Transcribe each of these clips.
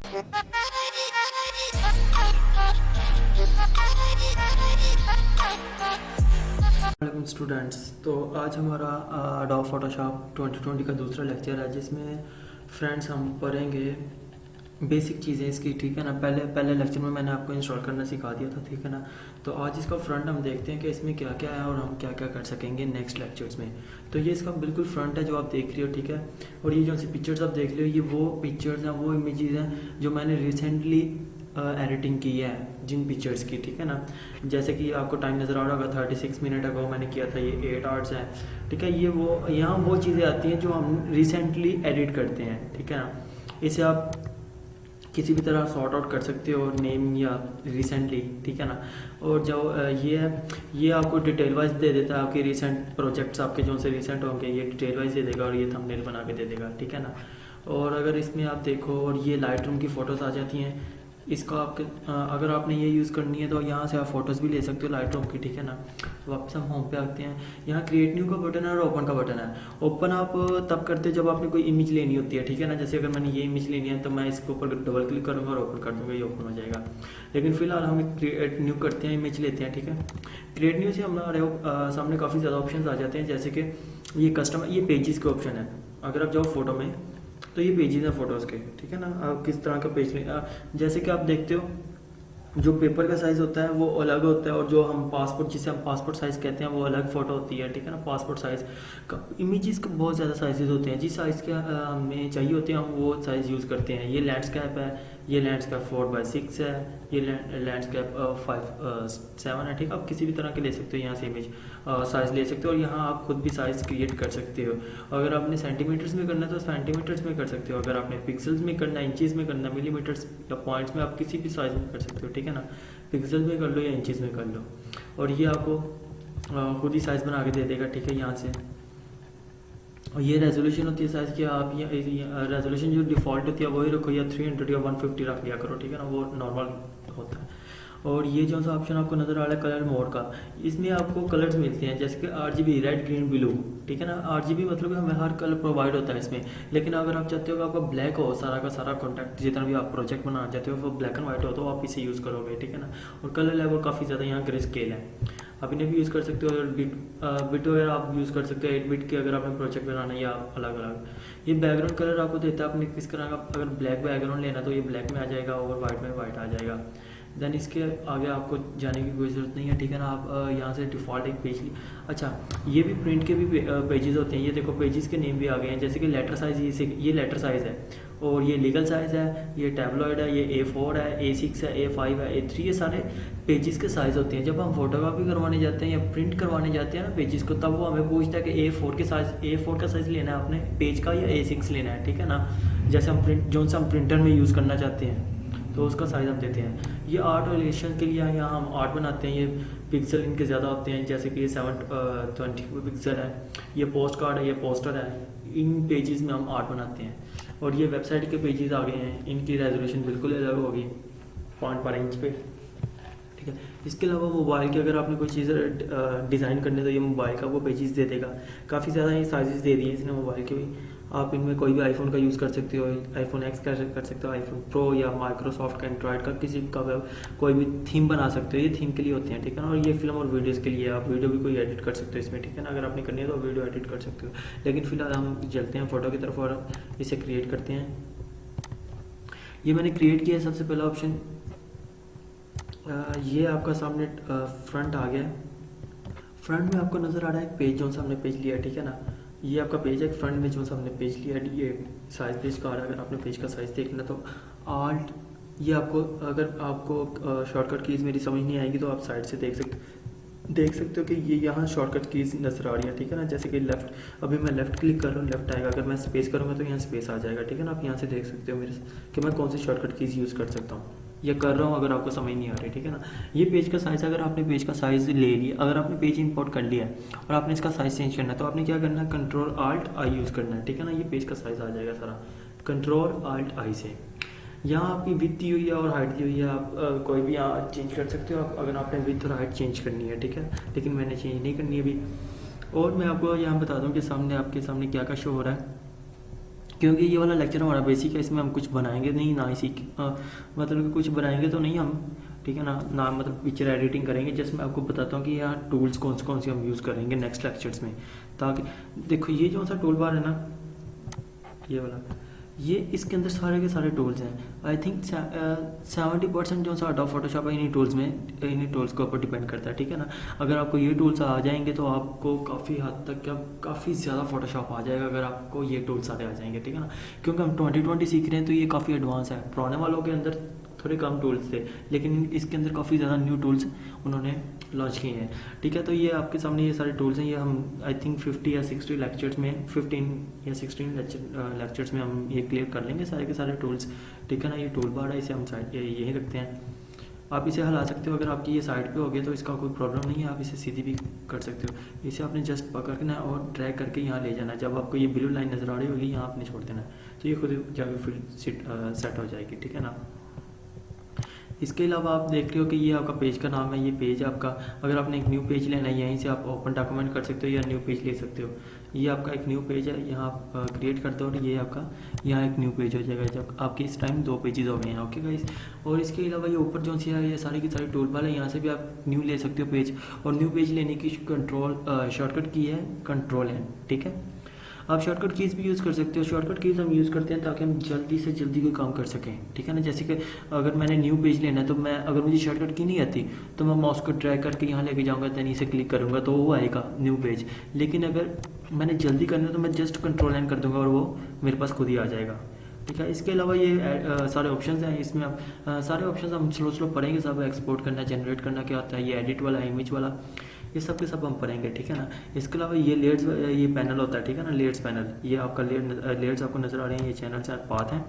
Welcome students. तो आज हमारा अडोब फोटोशॉप 2020 का दूसरा लेक्चर है, जिसमें फ्रेंड्स हम पढ़ेंगे बेसिक चीज़ें इसकी। ठीक है ना। पहले लेक्चर में मैंने आपको इंस्टॉल करना सिखा दिया था। ठीक है ना। तो आज इसका फ्रंट हम देखते हैं कि इसमें क्या क्या है और हम क्या क्या कर सकेंगे नेक्स्ट लेक्चर्स में। तो ये इसका बिल्कुल फ्रंट है जो आप देख रहे हो। ठीक है। और ये जो सी पिक्चर्स आप देख रहे हो, ये वो पिक्चर्स हैं, वो इमेजेस हैं जो मैंने रिसेंटली एडिटिंग की है जिन पिक्चर्स की। ठीक है ना। जैसे कि आपको टाइम नज़र आ रहा होगा 36 मिनट अगो मैंने किया था, ये 8 आवर्स है। ठीक है। ये वो यहाँ वो चीज़ें आती हैं जो हम रिसेंटली एडिट करते हैं। ठीक है ना। इसे आप किसी भी तरह सॉर्ट आउट कर सकते हो, नेम या रिसेंटली। ठीक है ना। और जो ये है, ये आपको डिटेल वाइज दे देता है आपके रिसेंट प्रोजेक्ट्स, आपके जो से रिसेंट होंगे ये डिटेल वाइज दे देगा और ये थंबनेल बना के दे देगा। ठीक है ना। और अगर इसमें आप देखो, और ये लाइट रूम की फ़ोटोज़ आ जाती हैं। इसका आपके अगर आपने ये यूज़ करनी है तो यहाँ से आप फ़ोटोज़ भी ले सकते हो लाइट रूम की। ठीक है ना। वापस हम होम पे आते हैं। यहाँ क्रिएट न्यू का बटन है और ओपन का बटन है। ओपन आप तब करते जब आपने कोई इमेज लेनी होती है। ठीक है ना। जैसे अगर मैंने ये इमेज लेनी है तो मैं इसके ऊपर डबल क्लिक करूँगा और ओपन कर दूँगा, ये ओपन हो जाएगा। लेकिन फिलहाल हम क्रिएट न्यू करते हैं, इमेज लेते हैं। ठीक है। क्रिएट न्यू से हमारे सामने काफ़ी ज़्यादा ऑप्शन आ जाते हैं, जैसे कि ये कस्टम, ये पेजेस के ऑप्शन है। अगर आप जाओ फोटो में तो ये पेजेस हैं फोटोज़ के। ठीक है ना। आप किस तरह का पेज लें, जैसे कि आप देखते हो जो पेपर का साइज़ होता है वो अलग होता है, और जो हम पासपोर्ट, जिसे हम पासपोर्ट साइज़ कहते हैं, वो अलग फ़ोटो होती है। ठीक है ना। पासपोर्ट साइज़ का इमेजेस का बहुत ज़्यादा साइजेस होते हैं, जिस साइज़ के हमें चाहिए होते हैं हम वो साइज़ यूज़ करते हैं। ये लैंडस्केप है, ये लैंडस्केप 4x6 है, ये लैंडस्केप 5:7 है। ठीक है। आप किसी भी तरह के ले सकते हो, यहाँ से इमेज साइज़ ले सकते हो, और यहाँ आप खुद भी साइज़ क्रिएट कर सकते हो। अगर आपने सेंटीमीटर्स में करना है तो सेंटीमीटर्स में कर सकते हो, अगर आपने पिक्सल्स में करना है, इंचज़ में करना है, मिलीमीटर्स या पॉइंट्स में, आप किसी भी साइज़ में कर सकते हो। ठीक है ना। पिक्सल में कर लो या इंचज़ में कर लो, और ये आपको खुद ही साइज़ बना के दे देगा। ठीक है। यहाँ से, और ये रेजोल्यूशन होती है साइज़ की, आप रेजोल्यूशन जो डिफ़ॉल्ट होती है वही रखो, या 300 या 150 रख लिया करो। ठीक है ना। वो नॉर्मल होता है। और ये जो सा ऑप्शन आपको नज़र आ रहा है कलर मोड का, इसमें आपको कलर्स मिलते हैं, जैसे कि RGB, रेड, ग्रीन, ब्लू। ठीक है ना। RGB मतलब हमें हर कलर प्रोवाइड होता है इसमें। लेकिन अगर आप चाहते हो कि आपका ब्लैक हो सारा का सारा कॉन्टैक्ट, जितना भी आप प्रोजेक्ट बनाना चाहते हो वो ब्लैक एंड वाइट हो, तो आप इसे यूज़ करोगे। ठीक है ना। और कलर लेवल काफ़ी ज़्यादा यहाँ ग्रे स्केल है, आप इन्हें भी यूज़ कर सकते हो। और बिट वगैरह आप यूज़ कर सकते हो 8 बिट के, अगर आपने प्रोजेक्ट बनाना है, या अलग अलग। ये बैकग्राउंड कलर आपको देता है, आपने किस तरह का, अगर ब्लैक बैकग्राउंड लेना तो ये ब्लैक में आ जाएगा, और वाइट में वाइट आ जाएगा। देन इसके आगे आपको जाने की कोई ज़रूरत नहीं है। ठीक है ना। आप यहाँ से डिफ़ॉल्ट एक पेज ली। अच्छा, ये भी प्रिंट के भी पेजेस होते हैं। ये देखो पेजेस के नेम भी आ गए हैं, जैसे कि लेटर साइज़, ये लेटर साइज़ है, और ये लीगल साइज़ है, ये टैबलॉइड है, ये A4 है, A6 है, A5 है, A3, ये सारे पेजेस के साइज़ होते हैं। जब हम फोटोकॉपी करवाने जाते हैं या प्रिंट करवाने जाते हैं ना पेजेस को, तब वो हमें पूछता है कि A4 का साइज़ लेना है आपने पेज का, या A6 लेना है। ठीक है ना। जैसे हम जो सा हम प्रिंटर में यूज़ करना चाहते हैं तो उसका साइज़ हम देते हैं। ये आर्ट और इलेक्शन के लिए यहाँ हम आर्ट बनाते हैं। ये पिक्सल इनके ज़्यादा होते हैं, जैसे कि ये 720 पिक्सल है, ये पोस्ट कार्ड है, ये पोस्टर है। इन पेजेस में हम आर्ट बनाते हैं। और ये वेबसाइट के पेजेस आ गए हैं, इनकी रेजोल्यूशन बिल्कुल अलग होगी, 0.5 इंच पे। ठीक है। इसके अलावा मोबाइल के, अगर आपने कोई चीज़ डिज़ाइन करने तो ये मोबाइल का वो पेजेस दे देगा। काफ़ी ज़्यादा ये साइजेस दे दिए इसने मोबाइल के भी। आप इनमें कोई भी आईफोन का यूज़ कर सकते हो, iPhone X कर सकते हो, iPhone Pro, या माइक्रोसॉफ्ट का एंड्रॉयड का किसी का कोई भी थीम बना सकते हो। ये थीम के लिए होते हैं। ठीक है ना। और ये फिल्म और वीडियोज़ के लिए, आप वीडियो भी कोई एडिट कर सकते हो इसमें। ठीक है ना। अगर आपने करनी है तो वीडियो एडिट कर सकते हो। लेकिन फिलहाल हम चलते हैं फ़ोटो की तरफ और इसे क्रिएट करते हैं। ये मैंने क्रिएट किया है। सबसे पहला ऑप्शन ये आपका सामने फ्रंट आ गया। फ्रंट में आपको नज़र आ रहा है पेज, जो सा हमने पेज लिया है। ठीक है ना। ये आपका पेज है, फ्रंट में जो सा हमने पेज लिया है। ये साइज़ पेज का आ रहा है। अगर आपने पेज का साइज़ देखना तो आल्ट, ये आपको, अगर आपको शॉर्टकट कीज़ मेरी समझ नहीं आएगी तो आप साइड से देख सकते हो कि ये यहाँ शॉर्टकट कीज़ नज़र आ रही है। ठीक है ना। जैसे कि लेफ़्ट, अभी मैं लेफ़्ट क्लिक कर रहा हूँ, लेफ़्ट आएगा। अगर मैं स्पेस करूँगा तो यहाँ स्पेस आ जाएगा। ठीक है ना। आप यहाँ से देख सकते हो मेरे कि मैं कौन सी शॉर्टकट कीज़ यूज़ कर सकता हूँ या कर रहा हूँ, अगर आपको समझ नहीं आ रही। ठीक है ना। ये पेज का साइज़, अगर आपने पेज का साइज़ ले लिया, अगर आपने पेज इंपोर्ट कर लिया है और आपने इसका साइज़ चेंज करना है तो आपने क्या करना है, Ctrl+Alt+I यूज़ करना है। ठीक है ना। ये पेज का साइज़ आ जाएगा सारा Ctrl+Alt+I से। यहाँ आपकी विड्थ दी हुई है और हाइट दी हुई है, आप कोई भी यहाँ चेंज कर सकते हो, अगर आपने विड्थ और हाइट चेंज करनी है। ठीक है। लेकिन मैंने चेंज नहीं करनी अभी। और मैं आपको यहाँ बता दूँ कि सामने आपके सामने क्या क्या शो हो रहा है। क्योंकि ये वाला लेक्चर हमारा बेसिक है, इसमें हम कुछ बनाएंगे नहीं ना इसी मतलब कि कुछ बनाएंगे तो नहीं हम, ठीक है ना मतलब पिक्चर एडिटिंग करेंगे। जस्ट मैं आपको बताता हूँ कि यहाँ टूल्स कौन से हम यूज़ करेंगे नेक्स्ट लेक्चर्स में, ताकि देखो ये जो सा टूल बार है ना, ये वाला, ये इसके अंदर सारे के सारे टूल्स हैं। आई थिंक 70% जो सा अडोब फोटोशॉप है इन्हीं टूल्स में, इन्हीं टूल्स के ऊपर डिपेंड करता है, ठीक है ना। अगर आपको ये टूल्स आ जाएंगे तो आपको काफ़ी हद तक क्या काफ़ी ज़्यादा फोटोशॉप आ जाएगा, अगर आपको ये टूल्स सारे आ जाएंगे, ठीक है ना। क्योंकि हम 2020 सीख रहे हैं तो ये काफ़ी एडवांस है। पुराने वालों के अंदर थोड़े कम टूल्स थे, लेकिन इसके अंदर काफ़ी ज़्यादा न्यू टूल्स उन्होंने लॉन्च किए हैं, ठीक है। तो ये आपके सामने ये सारे टूल्स हैं, ये हम आई थिंक 50 या 60 लेक्चर्स में, 15 या 16 लेक्चर्स में हम ये क्लियर कर लेंगे सारे के सारे टूल्स, ठीक है ना। ये टूल बार है, इसे हम साइड यही रखते हैं। आप इसे हिला सकते हो, अगर आपकी ये साइड पे हो गया तो इसका कोई प्रॉब्लम नहीं है, आप इसे सीधी भी कर सकते हो। इसे आपने जस्ट पकड़ना है और ड्रैग करके यहाँ ले जाना है। जब आपको ये ब्लू लाइन नज़र आ रही होगी यहाँ आपने छोड़ देना है, तो ये खुद जाकर फिर सेट हो जाएगी, ठीक है ना। इसके अलावा आप देख रहे हो कि ये आपका पेज का नाम है, ये पेज आपका, अगर आपने एक न्यू पेज लेना है यहीं से आप ओपन डॉक्यूमेंट कर सकते हो या न्यू पेज ले सकते हो। ये आपका एक न्यू पेज है, यहाँ आप क्रिएट कर दो और ये आपका यहाँ एक न्यू पेज हो जाएगा। जब आपके इस टाइम 2 पेजेस हो गए हैं, ओके गाइस। और इसके अलावा ये ऊपर जो सी है ये सारी की सारी टूल बार है, यहाँ से भी आप न्यू ले सकते हो पेज। और न्यू पेज लेने की शॉर्टकट की है Ctrl+N, ठीक है। आप शॉर्टकट कीज़ भी यूज़ कर सकते हो। शॉर्टकट कीज़ हम यूज़ करते हैं ताकि हम जल्दी से जल्दी कोई काम कर सकें, ठीक है ना। जैसे कि अगर मैंने न्यू पेज लेना है तो मैं, अगर मुझे शॉर्टकट की नहीं आती तो मैं माउस को ड्रैग करके यहाँ लेके जाऊँगा, दैन इसे क्लिक करूँगा तो वो आएगा न्यू पेज। लेकिन अगर मैंने जल्दी करना है तो मैं जस्ट Ctrl+N कर दूँगा और वो मेरे पास खुद ही आ जाएगा, ठीक है। इसके अलावा ये सारे ऑप्शंस हैं, इसमें आप सारे ऑप्शंस हम स्लो पढ़ेंगे। सब एक्सपोर्ट करना, जनरेट करना क्या होता है, ये एडिट वाला, इमेज वाला, ये सब के सब हम पढ़ेंगे, ठीक है ना। इसके अलावा ये लेयर्स, ये पैनल होता है, ठीक है ना, लेयर्स पैनल। ये आपका लेयर्स आपको नज़र आ रहे हैं, ये चैनल से पाथ हैं।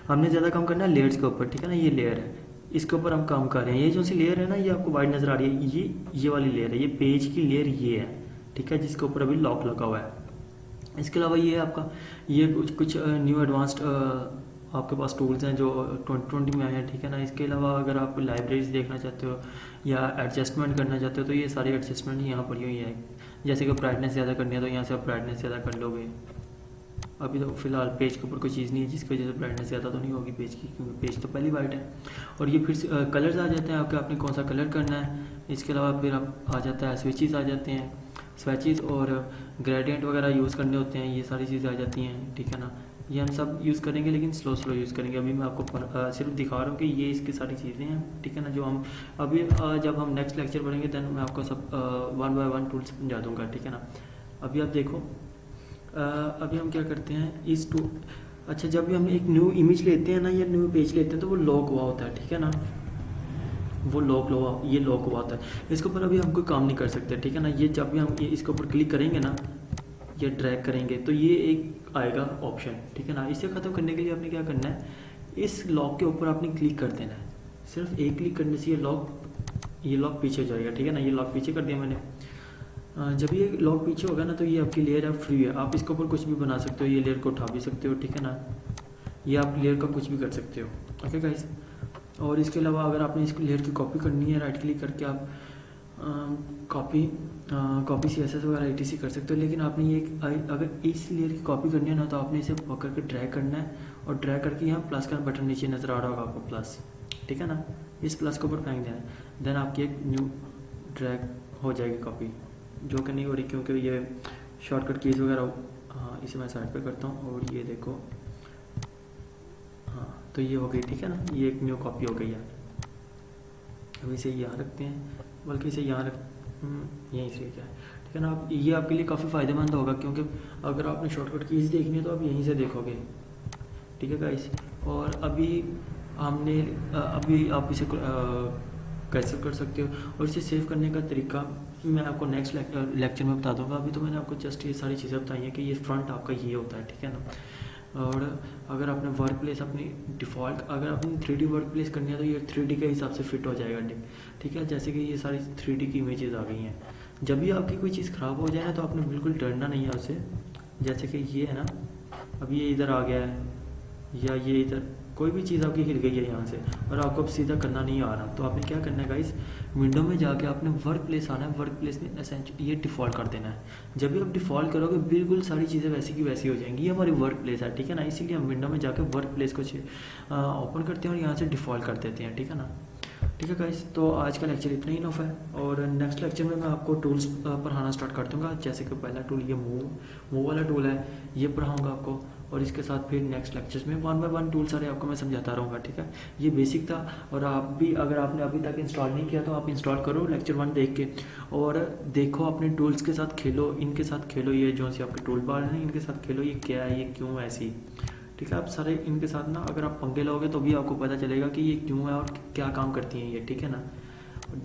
हमने ज़्यादा काम करना है लेयर्स के ऊपर, ठीक है ना। ये लेयर है, इसके ऊपर हम काम कर रहे हैं। ये जो सी लेयर है ना, ये आपको वाइड नज़र आ रही है, ये वाली लेयर है, ये पेज की लेयर ये है, ठीक है, जिसके ऊपर अभी लॉक लगा हुआ है। इसके अलावा ये आपका ये कुछ न्यू एडवांस्ड आपके पास टूल्स हैं जो 2020 में आए हैं, ठीक है ना। इसके अलावा अगर आप लाइब्रेरीज देखना चाहते हो या एडजस्टमेंट करना चाहते हो तो ये सारी एडजस्टमेंट यहाँ पर हुई है। जैसे कि ब्राइटनेस ज़्यादा करनी है तो यहाँ से आप ब्राइटनेस ज़्यादा कर लोगे। अभी तो फिलहाल पेज के ऊपर कोई चीज़ नहीं है जिसकी वजह से ब्राइटनेस ज़्यादा तो नहीं होगी पेज की, क्योंकि पेज तो पहली वाइट है। और ये फिर कलर्स आ जाते हैं आपके, आपने कौन सा कलर करना है। इसके अलावा फिर आप आ जाता है स्विचेस आ जाते हैं, स्विचेस और ग्रेडियंट वगैरह यूज़ करने होते हैं, ये सारी चीज़ें आ जाती हैं, ठीक है ना। ये हम सब यूज़ करेंगे लेकिन स्लो यूज़ करेंगे। अभी मैं आपको सिर्फ दिखा रहा हूँ कि ये इसकी सारी चीज़ें हैं, ठीक है ना। जो हम अभी जब हम नेक्स्ट लेक्चर पढ़ेंगे दैन मैं आपको सब 1 बाय 1 टूल्स समझा दूँगा, ठीक है ना। अभी आप देखो, अभी हम क्या करते हैं इस अच्छा, जब भी हम एक न्यू इमेज लेते हैं ना या न्यू पेज लेते हैं तो वो लॉक हुआ होता है, ठीक है ना। वो ये लॉक हुआ होता है, इसके ऊपर अभी हम कोई काम नहीं कर सकते, ठीक है ना। ये जब भी हम इसके ऊपर क्लिक करेंगे ना या ड्रैग करेंगे तो ये एक आएगा ऑप्शन, ठीक है ना। इसे ख़त्म करने के लिए आपने क्या करना है, इस लॉक के ऊपर आपने क्लिक कर देना है। सिर्फ एक क्लिक करने से ये लॉक पीछे हो जाएगा, ठीक है ना। ये लॉक पीछे कर दिया मैंने। जब ये लॉक पीछे होगा ना तो ये आपकी लेयर है फ्री है, आप इसके ऊपर कुछ भी बना सकते हो, ये लेयर को उठा भी सकते हो, ठीक है ना। ये आप लेयर का कुछ भी कर सकते हो, ओके गाइस। और इसके अलावा अगर आपने इसको लेयर की कॉपी करनी है, राइट क्लिक करके आप कॉपी CSS वगैरह etc कर सकते हो। लेकिन आपने ये अगर इस लेयर की कॉपी करनी है ना तो आपने इसे पकड़ के ड्रैग करना है और ड्रैग करके यहाँ प्लस का बटन नीचे नज़र आ रहा होगा आपको प्लस, ठीक है ना। इस प्लस के ऊपर फेंक देना है, देन आपकी एक न्यू ड्रैग हो जाएगी कॉपी, जो कि नहीं हो रही क्योंकि ये शॉर्टकट कीज़ वगैरह। हाँ, इसे मैं साइड पे करता हूँ और ये देखो, हाँ तो ये हो गई, ठीक है ना। ये एक न्यू कॉपी हो गई है। अब इसे यहाँ रखते हैं, बल्कि इसे यहाँ यहीं से क्या है, ठीक है ना। आप ये आपके लिए काफ़ी फ़ायदेमंद होगा क्योंकि अगर आपने शॉर्टकट कीज़ देखनी है तो आप यहीं से देखोगे, ठीक है गाइस। और अभी आप इसे कैसे कर सकते हो और इसे सेव करने का तरीका मैं आपको नेक्स्ट लेक्चर में बता दूंगा। अभी तो मैंने आपको जस्ट ये सारी चीज़ें बताई हैं कि ये फ्रंट आपका ये होता है, ठीक है ना। और अगर आपने वर्क प्लेस अपनी डिफ़ॉल्ट, अगर आपने 3D वर्क प्लेस करनी है तो ये 3D के हिसाब से फिट हो जाएगा, ठीक है। जैसे कि ये सारी 3D की इमेजेस आ गई हैं। जब भी आपकी कोई चीज़ ख़राब हो जाए ना तो आपने बिल्कुल डरना नहीं है उससे। जैसे कि ये है ना, अब ये इधर आ गया है या ये इधर कोई भी चीज़ आपकी हिल गई है यहाँ से और आपको अब सीधा करना नहीं आ रहा, तो आपने क्या करना है गाइस, विंडो में जाके आपने वर्क प्लेस आना है। वर्क प्लेस में ये डिफ़ॉल्ट कर देना है। जब भी आप डिफ़ॉल्ट करोगे बिल्कुल सारी चीज़ें वैसी की वैसी हो जाएंगी। ये हमारी वर्क प्लेस है, ठीक है ना, इसीलिए हम विंडो में जाके वर्क प्लेस को ओपन करते हैं और यहाँ से डिफ़ॉल्ट कर देते हैं, ठीक है ना। ठीक है गाइस, तो आज का लेक्चर इतना ही इनफ है और नेक्स्ट लेक्चर में मैं आपको टूल्स पढ़ाना स्टार्ट कर दूंगा। जैसे कि पहला टूल ये मूव वाला टूल है, ये पढ़ाऊंगा आपको, और इसके साथ फिर नेक्स्ट लेक्चर्स में 1 बाय 1 टूल सारे आपको मैं समझाता रहूँगा, ठीक है। ये बेसिक था और आप भी अगर आपने अभी तक इंस्टॉल नहीं किया तो आप इंस्टॉल करो लेक्चर 1 देख के और देखो अपने टूल्स के साथ खेलो, इनके साथ खेलो, ये जो सी आपके टूल बार हैं इनके साथ खेलो, ये क्या है, ये क्यों ऐसी, ठीक है। आप सारे इनके साथ ना अगर आप पंगे लोगे तो भी आपको पता चलेगा कि ये क्यों है और क्या काम करती हैं ये, ठीक है ना।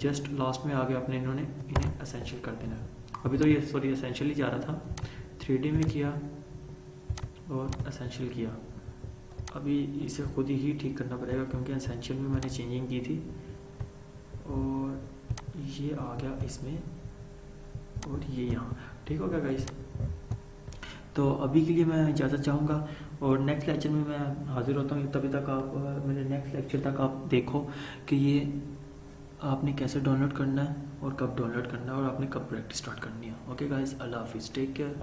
जस्ट लास्ट में आगे आपने इन्हें असेंशियल कर देना है। अभी तो ये सॉरी असेंशियल ही जा रहा था, 3D में किया और असेंशियल किया। अभी इसे खुद ही ठीक करना पड़ेगा क्योंकि असेंशियल में मैंने चेंजिंग की थी और ये आ गया इसमें और ये यहाँ, ठीक हो गया गाइस। तो अभी के लिए मैं इजाज़त चाहूँगा और नेक्स्ट लेक्चर में मैं हाजिर होता हूँ। तभी तक आप मेरे नेक्स्ट लेक्चर तक आप देखो कि ये आपने कैसे डाउनलोड करना है और कब डाउनलोड करना है और आपने कब प्रैक्टिस स्टार्ट करनी है। ओके गाइस, अल्लाह हाफिज़, टेक केयर।